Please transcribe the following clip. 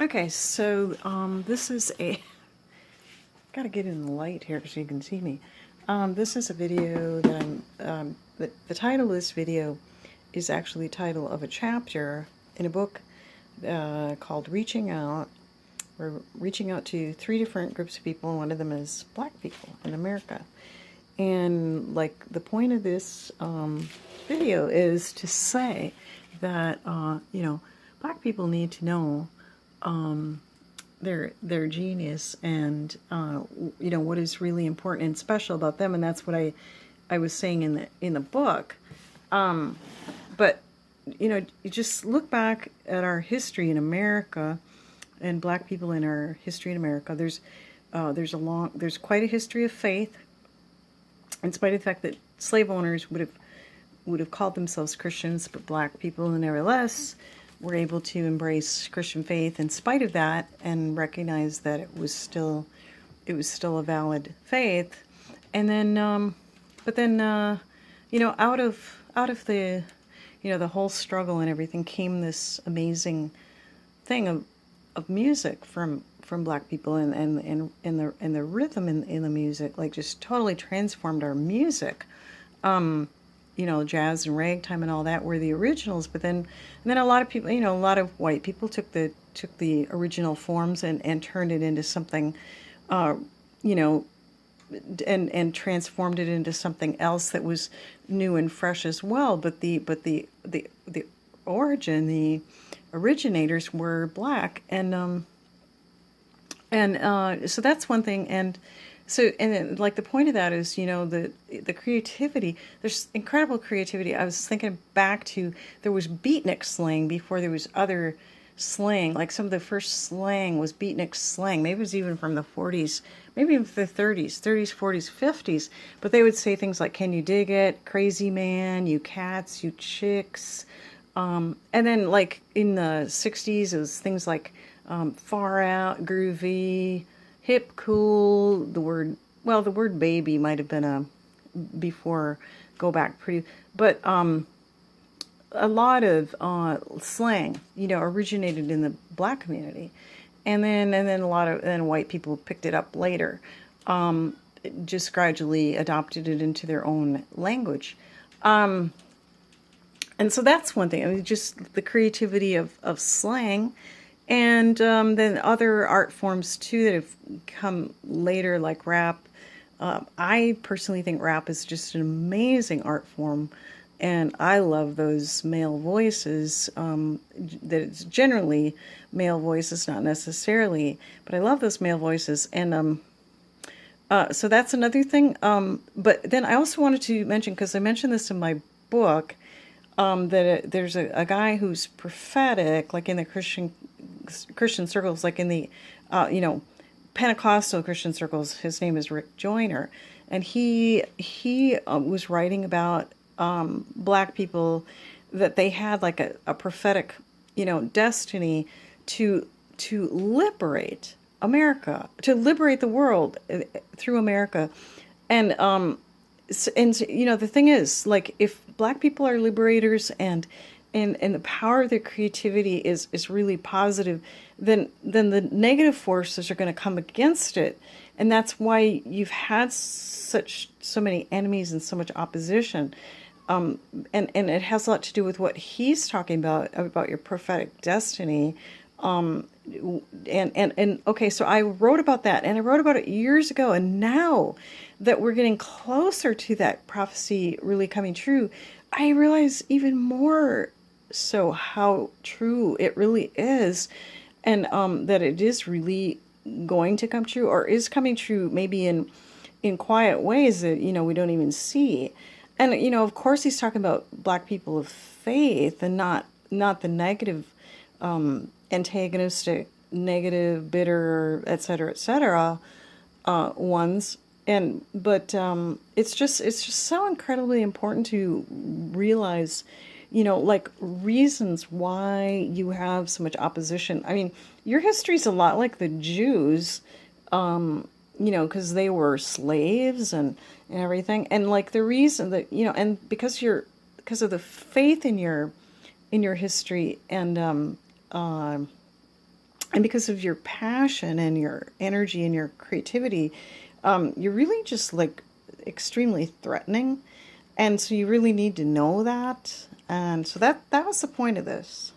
Okay, so this is a gotta get in the light here so you can see me. This is a video that the title of this video is actually the title of a chapter in a book called Reaching Out. We're reaching out to 3 different groups of people, and one of them is Black people in America. And like the point of this video is to say that Black people need to know their genius and what is really important and special about them, and that's what I was saying in the book. But you just look back at our history in America and Black people in our history in America. There's quite a history of faith, in spite of the fact that slave owners would have called themselves Christians, but Black people nevertheless were able to embrace Christian faith in spite of that and recognize that it was still a valid faith. And then out of the the whole struggle and everything came this amazing thing of music from Black people, and the rhythm in the music like just totally transformed our music. Jazz and ragtime and all that were the originals, but then a lot of people, a lot of white people took the original forms and turned it into something, and transformed it into something else that was new and fresh as well. But the origin, the originators were Black, and so that's one thing. And then, like, the point of that is, the creativity. There's incredible creativity. I was thinking back to, there was beatnik slang before there was other slang. Like, some of the first slang was beatnik slang. Maybe it was even from the 40s, maybe even the 30s, 40s, 50s. But they would say things like, "Can you dig it? Crazy man, you cats, you chicks." And then, like, in the 60s, it was things like far out, groovy, hip, cool. The word baby might have been before, go back pretty, but a lot of slang, originated in the Black community, and then a lot of white people picked it up later, just gradually adopted it into their own language. And so that's one thing. I mean, just the creativity of slang. And then other art forms, too, that have come later, like rap. I personally think rap is just an amazing art form. And I love those male voices, that it's generally male voices, not necessarily. But I love those male voices. And so that's another thing. But then I also wanted to mention, because I mentioned this in my book, that there's a guy who's prophetic, like in the Christian circles, like in the Pentecostal Christian circles. His name is Rick Joyner, and he was writing about Black people, that they had like a prophetic destiny to liberate America, to liberate the world through America. And the thing is, like, if Black people are liberators and the power of their creativity is really positive, then the negative forces are going to come against it. And that's why you've had so many enemies and so much opposition. And it has a lot to do with what he's talking about your prophetic destiny. Okay, so I wrote about that, and I wrote about it years ago, and now that we're getting closer to that prophecy really coming true, I realize even more so how true it really is, and that it is really going to come true, or is coming true, maybe in quiet ways that we don't even see. And of course he's talking about Black people of faith, and not the negative, antagonistic, negative, bitter, etc. Ones. But it's just so incredibly important to realize, like, reasons why you have so much opposition. I mean, your history's a lot like the Jews, because they were slaves and everything. And like the reason that, and because of the faith in your history, and And because of your passion and your energy and your creativity, you're really just like extremely threatening. And so you really need to know that. And so that was the point of this.